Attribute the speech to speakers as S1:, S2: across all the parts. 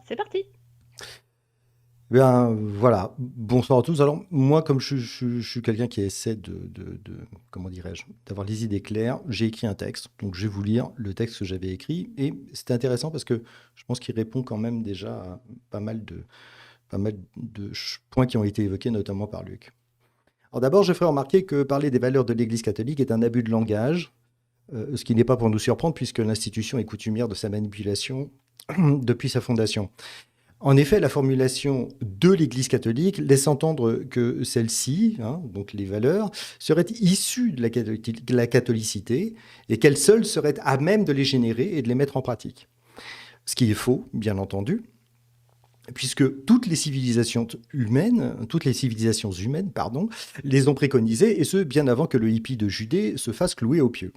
S1: C'est parti.
S2: Bien, voilà. Bonsoir à tous. Alors, moi, comme je suis quelqu'un qui essaie comment dirais-je, d'avoir les idées claires, j'ai écrit un texte. Donc, je vais vous lire le texte que j'avais écrit. Et c'est intéressant parce que je pense qu'il répond quand même déjà à pas mal de points qui ont été évoqués, notamment par Luc. Alors, d'abord, je ferai remarquer que parler des valeurs de l'Église catholique est un abus de langage, ce qui n'est pas pour nous surprendre puisque l'institution est coutumière de sa manipulation depuis sa fondation. En effet, la formulation de l'Église catholique laisse entendre que celle-ci, hein, donc les valeurs, seraient issues de la catholicité et qu'elle seule serait à même de les générer et de les mettre en pratique. Ce qui est faux, bien entendu, puisque toutes les civilisations humaines, pardon, les ont préconisées, et ce, bien avant que le hippie de Judée se fasse clouer au pieu.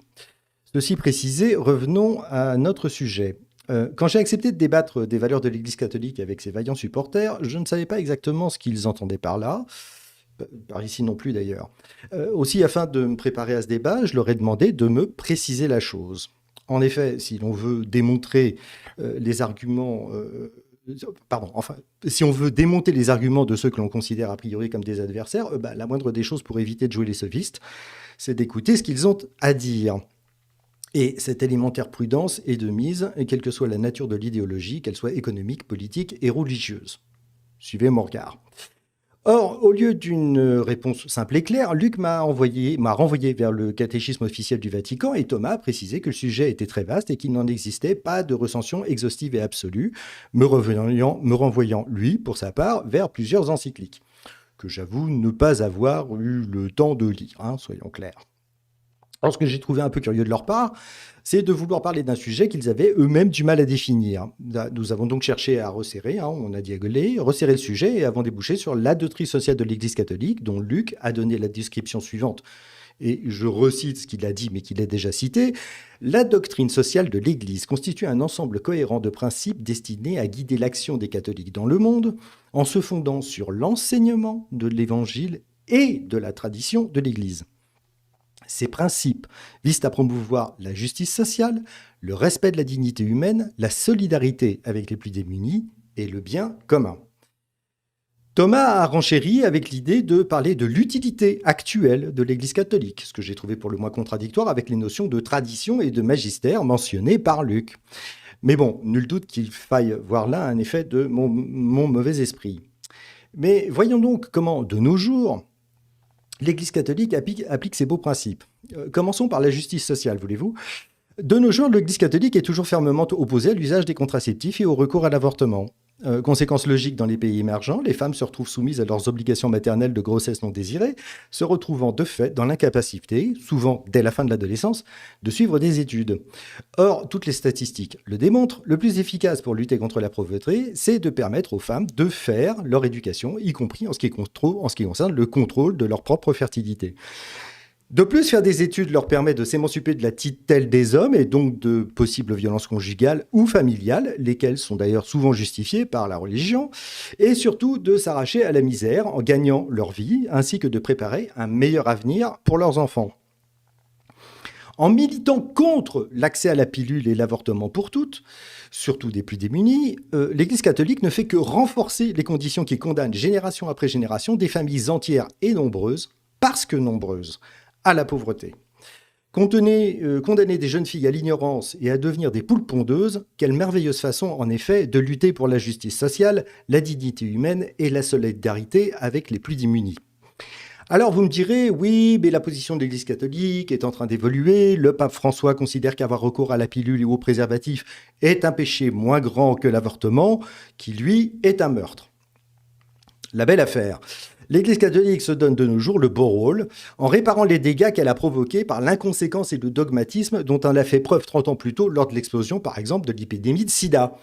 S2: Ceci précisé, revenons à notre sujet. Quand j'ai accepté de débattre des valeurs de l'Église catholique avec ses vaillants supporters, je ne savais pas exactement ce qu'ils entendaient par là, par ici non plus d'ailleurs. Aussi, afin de me préparer à ce débat, je leur ai demandé de me préciser la chose. En effet, si l'on veut démontrer les arguments, pardon, enfin, si on veut démonter les arguments de ceux que l'on considère a priori comme des adversaires, la moindre des choses pour éviter de jouer les sophistes, c'est d'écouter ce qu'ils ont à dire. Et cette élémentaire prudence est de mise, quelle que soit la nature de l'idéologie, qu'elle soit économique, politique et religieuse. Suivez mon regard. Or, au lieu d'une réponse simple et claire, Luc m'a renvoyé vers le catéchisme officiel du Vatican et Thomas a précisé que le sujet était très vaste et qu'il n'en existait pas de recension exhaustive et absolue, me renvoyant, lui, pour sa part, vers plusieurs encycliques, que j'avoue ne pas avoir eu le temps de lire, hein, soyons clairs. Alors, ce que j'ai trouvé un peu curieux de leur part, c'est de vouloir parler d'un sujet qu'ils avaient eux-mêmes du mal à définir. Nous avons donc cherché à resserrer, hein, on a diagonalé, resserrer le sujet et avons débouché sur la doctrine sociale de l'Église catholique, dont Luc a donné la description suivante. Et je recite ce qu'il a dit, mais qu'il a déjà cité. La doctrine sociale de l'Église constitue un ensemble cohérent de principes destinés à guider l'action des catholiques dans le monde, en se fondant sur l'enseignement de l'Évangile et de la tradition de l'Église. Ces principes visent à promouvoir la justice sociale, le respect de la dignité humaine, la solidarité avec les plus démunis et le bien commun. Thomas a renchéri avec l'idée de parler de l'utilité actuelle de l'Église catholique, ce que j'ai trouvé pour le moins contradictoire avec les notions de tradition et de magistère mentionnées par Luc. Mais bon, nul doute qu'il faille voir là un effet de mon mauvais esprit. Mais voyons donc comment, de nos jours, l'Église catholique applique ses beaux principes. Commençons par la justice sociale, voulez-vous? De nos jours, l'Église catholique est toujours fermement opposée à l'usage des contraceptifs et au recours à l'avortement. Conséquence logique dans les pays émergents, les femmes se retrouvent soumises à leurs obligations maternelles de grossesse non désirée, se retrouvant de fait dans l'incapacité, souvent dès la fin de l'adolescence, de suivre des études. Or, toutes les statistiques le démontrent, le plus efficace pour lutter contre la pauvreté, c'est de permettre aux femmes de faire leur éducation, y compris en ce qui concerne le contrôle de leur propre fertilité. De plus, faire des études leur permet de s'émanciper de la tutelle des hommes et donc de possibles violences conjugales ou familiales, lesquelles sont d'ailleurs souvent justifiées par la religion, et surtout de s'arracher à la misère en gagnant leur vie, ainsi que de préparer un meilleur avenir pour leurs enfants. En militant contre l'accès à la pilule et l'avortement pour toutes, surtout des plus démunis, l'Église catholique ne fait que renforcer les conditions qui condamnent génération après génération des familles entières et nombreuses, parce que nombreuses, à la pauvreté. Condamner des jeunes filles à l'ignorance et à devenir des poules pondeuses, quelle merveilleuse façon, en effet, de lutter pour la justice sociale, la dignité humaine et la solidarité avec les plus démunis. Alors vous me direz, oui, mais la position de l'Église catholique est en train d'évoluer, le pape François considère qu'avoir recours à la pilule et au préservatif est un péché moins grand que l'avortement, qui lui est un meurtre. La belle affaire. L'Église catholique se donne de nos jours le beau rôle en réparant les dégâts qu'elle a provoqués par l'inconséquence et le dogmatisme dont elle a fait preuve 30 ans plus tôt lors de l'explosion, par exemple, de l'épidémie de sida.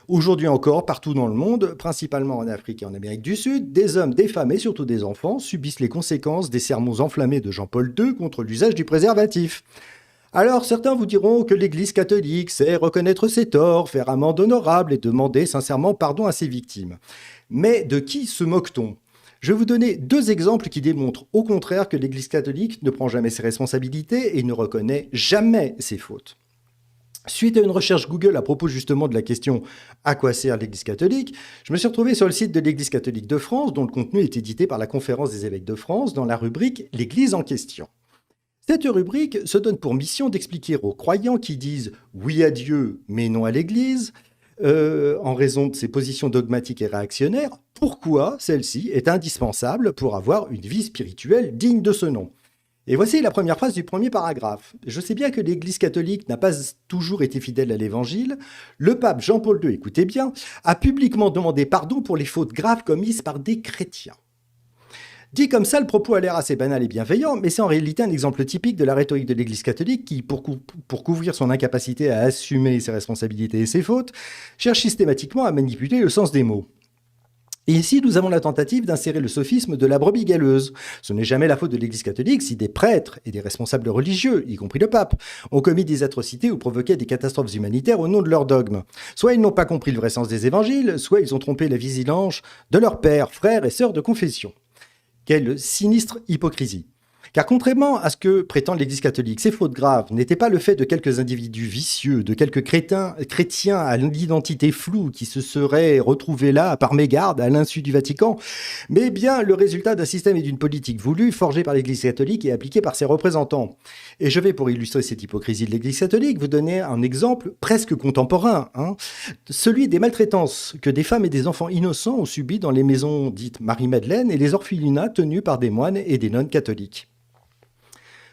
S2: Aujourd'hui encore, partout dans le monde, principalement en Afrique et en Amérique du Sud, des hommes, des femmes et surtout des enfants subissent les conséquences des sermons enflammés de Jean-Paul II contre l'usage du préservatif. Alors certains vous diront que l'Église catholique sait reconnaître ses torts, faire amende honorable et demander sincèrement pardon à ses victimes. Mais de qui se moque-t-on ? Je vais vous donner deux exemples qui démontrent au contraire que l'Église catholique ne prend jamais ses responsabilités et ne reconnaît jamais ses fautes. Suite à une recherche Google à propos justement de la question «À quoi sert l'Église catholique?», je me suis retrouvé sur le site de l'Église catholique de France, dont le contenu est édité par la Conférence des évêques de France, dans la rubrique «L'Église en question». Cette rubrique se donne pour mission d'expliquer aux croyants qui disent oui à Dieu mais non à l'Église, en raison de ses positions dogmatiques et réactionnaires, pourquoi celle-ci est indispensable pour avoir une vie spirituelle digne de ce nom. Et voici la première phrase du premier paragraphe. Je sais bien que l'Église catholique n'a pas toujours été fidèle à l'Évangile. Le pape Jean-Paul II, écoutez bien, a publiquement demandé pardon pour les fautes graves commises par des chrétiens. Dit comme ça, le propos a l'air assez banal et bienveillant, mais c'est en réalité un exemple typique de la rhétorique de l'Église catholique qui, pour couvrir son incapacité à assumer ses responsabilités et ses fautes, cherche systématiquement à manipuler le sens des mots. Et ici, nous avons la tentative d'insérer le sophisme de la brebis galeuse. Ce n'est jamais la faute de l'Église catholique si des prêtres et des responsables religieux, y compris le pape, ont commis des atrocités ou provoqué des catastrophes humanitaires au nom de leur dogme. Soit ils n'ont pas compris le vrai sens des évangiles, soit ils ont trompé la vigilance de leurs pères, frères et sœurs de confession. Quelle sinistre hypocrisie. Car contrairement à ce que prétend l'Église catholique, ces fautes graves n'étaient pas le fait de quelques individus vicieux, de quelques chrétiens à l'identité floue qui se seraient retrouvés là par mégarde à l'insu du Vatican, mais bien le résultat d'un système et d'une politique voulue, forgée par l'Église catholique et appliquée par ses représentants. Et je vais, pour illustrer cette hypocrisie de l'Église catholique, vous donner un exemple presque contemporain, celui des maltraitances que des femmes et des enfants innocents ont subies dans les maisons dites Marie-Madeleine et les orphelinats tenus par des moines et des nonnes catholiques.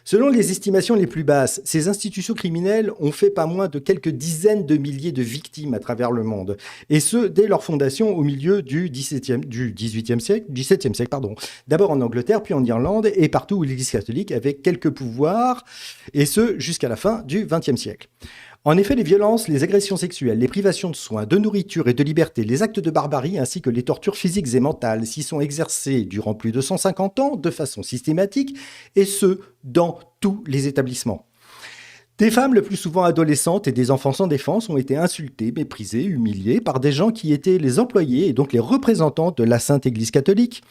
S2: Selon les estimations les plus basses, ces institutions criminelles ont fait pas moins de quelques dizaines de milliers de victimes à travers le monde. Et ce, dès leur fondation au milieu du XVIIe siècle. D'abord en Angleterre, puis en Irlande, et partout où l'Église catholique avait quelques pouvoirs, et ce, jusqu'à la fin du XXe siècle. En effet, les violences, les agressions sexuelles, les privations de soins, de nourriture et de liberté, les actes de barbarie ainsi que les tortures physiques et mentales s'y sont exercés durant plus de 150 ans de façon systématique, et ce, dans tous les établissements. Des femmes, le plus souvent adolescentes, et des enfants sans défense ont été insultés, méprisés, humiliés par des gens qui étaient les employés et donc les représentants de la Sainte Église catholique.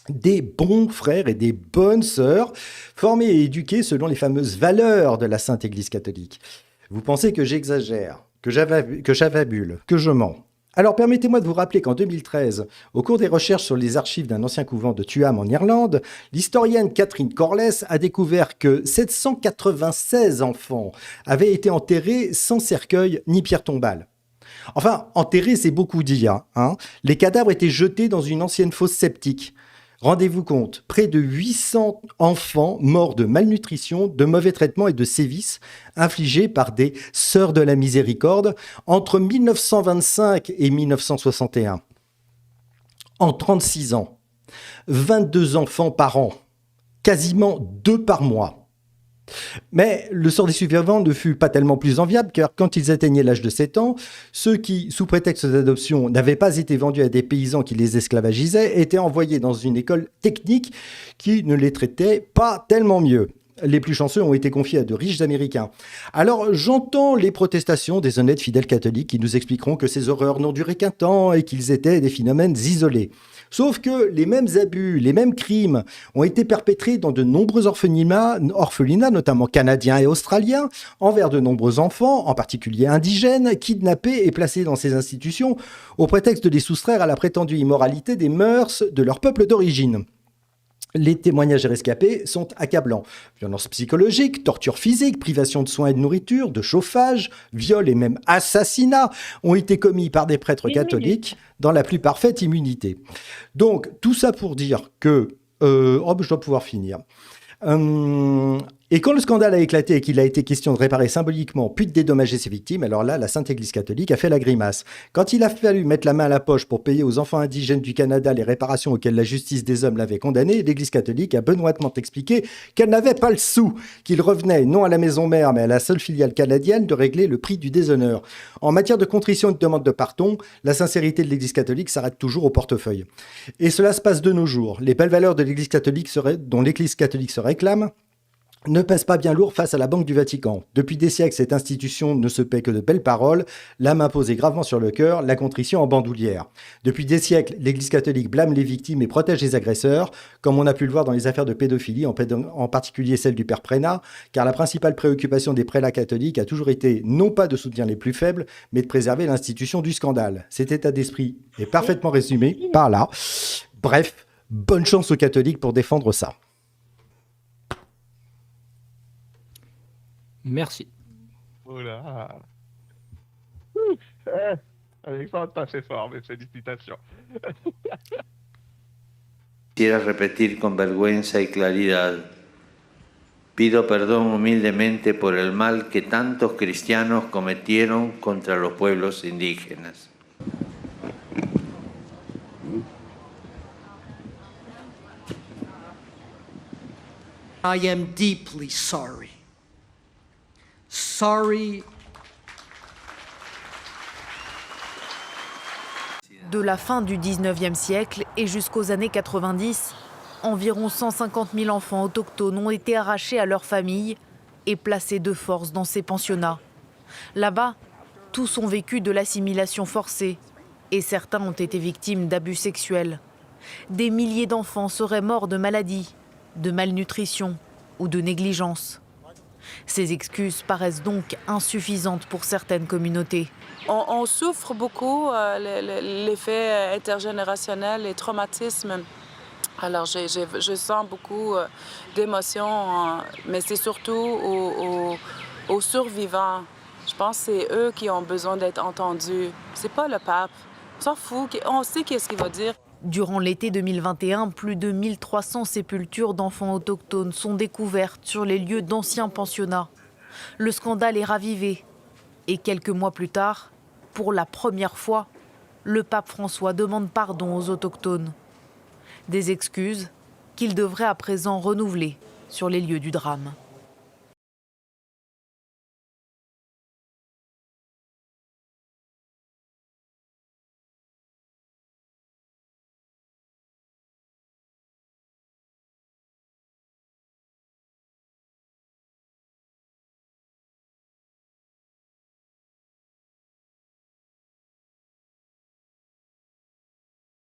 S2: Des bons frères et des bonnes sœurs, formés et éduqués selon les fameuses valeurs de la Sainte Église catholique. Vous pensez que j'exagère, que j'avabule, que je mens. Alors permettez-moi de vous rappeler qu'en 2013, au cours des recherches sur les archives d'un ancien couvent de Tuam en Irlande, l'historienne Catherine Corless a découvert que 796 enfants avaient été enterrés sans cercueil ni pierre tombale. Enfin, enterrés, c'est beaucoup dire. Les cadavres étaient jetés dans une ancienne fosse septique. Rendez-vous compte, près de 800 enfants morts de malnutrition, de mauvais traitements et de sévices infligés par des sœurs de la miséricorde entre 1925 et 1961. En 36 ans, 22 enfants par an, quasiment 2 par mois. Mais le sort des survivants ne fut pas tellement plus enviable, car quand ils atteignaient l'âge de 7 ans, ceux qui, sous prétexte d'adoption, n'avaient pas été vendus à des paysans qui les esclavagisaient, étaient envoyés dans une école technique qui ne les traitait pas tellement mieux. Les plus chanceux ont été confiés à de riches Américains. Alors j'entends les protestations des honnêtes fidèles catholiques qui nous expliqueront que ces horreurs n'ont duré qu'un temps et qu'ils étaient des phénomènes isolés. Sauf que les mêmes abus, les mêmes crimes ont été perpétrés dans de nombreux orphelinats, notamment canadiens et australiens, envers de nombreux enfants, en particulier indigènes, kidnappés et placés dans ces institutions au prétexte de les soustraire à la prétendue immoralité des mœurs de leur peuple d'origine. Les témoignages des rescapés sont accablants. Violences psychologiques, torture physique, privation de soins et de nourriture, de chauffage, viols et même assassinats ont été commis par des prêtres catholiques dans la plus parfaite immunité. Donc, tout ça pour dire que... je dois pouvoir finir. Et quand le scandale a éclaté et qu'il a été question de réparer symboliquement puis de dédommager ses victimes, alors là, la Sainte Église catholique a fait la grimace. Quand il a fallu mettre la main à la poche pour payer aux enfants indigènes du Canada les réparations auxquelles la justice des hommes l'avait condamné, l'Église catholique a benoîtement expliqué qu'elle n'avait pas le sou, qu'il revenait non à la maison mère mais à la seule filiale canadienne de régler le prix du déshonneur. En matière de contrition et de demande de pardon, la sincérité de l'Église catholique s'arrête toujours au portefeuille. Et cela se passe de nos jours. Les belles valeurs de l'Église catholique dont l'Église catholique se réclame ne pèse pas bien lourd face à la Banque du Vatican. Depuis des siècles, cette institution ne se paie que de belles paroles, la main posée gravement sur le cœur, la contrition en bandoulière. Depuis des siècles, l'Église catholique blâme les victimes et protège les agresseurs, comme on a pu le voir dans les affaires de pédophilie, en particulier celle du père Prénat, car la principale préoccupation des prélats catholiques a toujours été non pas de soutenir les plus faibles, mais de préserver l'institution du scandale. Cet état d'esprit est parfaitement résumé par là. Bref, bonne chance aux catholiques pour défendre ça.
S1: Merci.
S3: Oula. Alexandre, t'as fait fort, mes félicitations.
S4: Quisiera repetir con vergüenza y claridad. Pido perdón humildemente por el mal que tantos cristianos cometieron contra los pueblos indígenas.
S5: I am deeply sorry. Sorry.
S6: De la fin du 19e siècle et jusqu'aux années 90, environ 150 000 enfants autochtones ont été arrachés à leurs familles et placés de force dans ces pensionnats. Là-bas, tous ont vécu de l'assimilation forcée et certains ont été victimes d'abus sexuels. Des milliers d'enfants seraient morts de maladies, de malnutrition ou de négligence. Ces excuses paraissent donc insuffisantes pour certaines communautés.
S7: On souffre beaucoup l'effet intergénérationnel, les traumatismes. Alors je sens beaucoup d'émotions, mais c'est surtout aux survivants. Je pense que c'est eux qui ont besoin d'être entendus. C'est pas le pape. On s'en fout. On sait qu'est-ce qu'il va dire.
S6: Durant l'été 2021, plus de 1300 sépultures d'enfants autochtones sont découvertes sur les lieux d'anciens pensionnats. Le scandale est ravivé. Et quelques mois plus tard, pour la première fois, le pape François demande pardon aux autochtones. Des excuses qu'il devrait à présent renouveler sur les lieux du drame.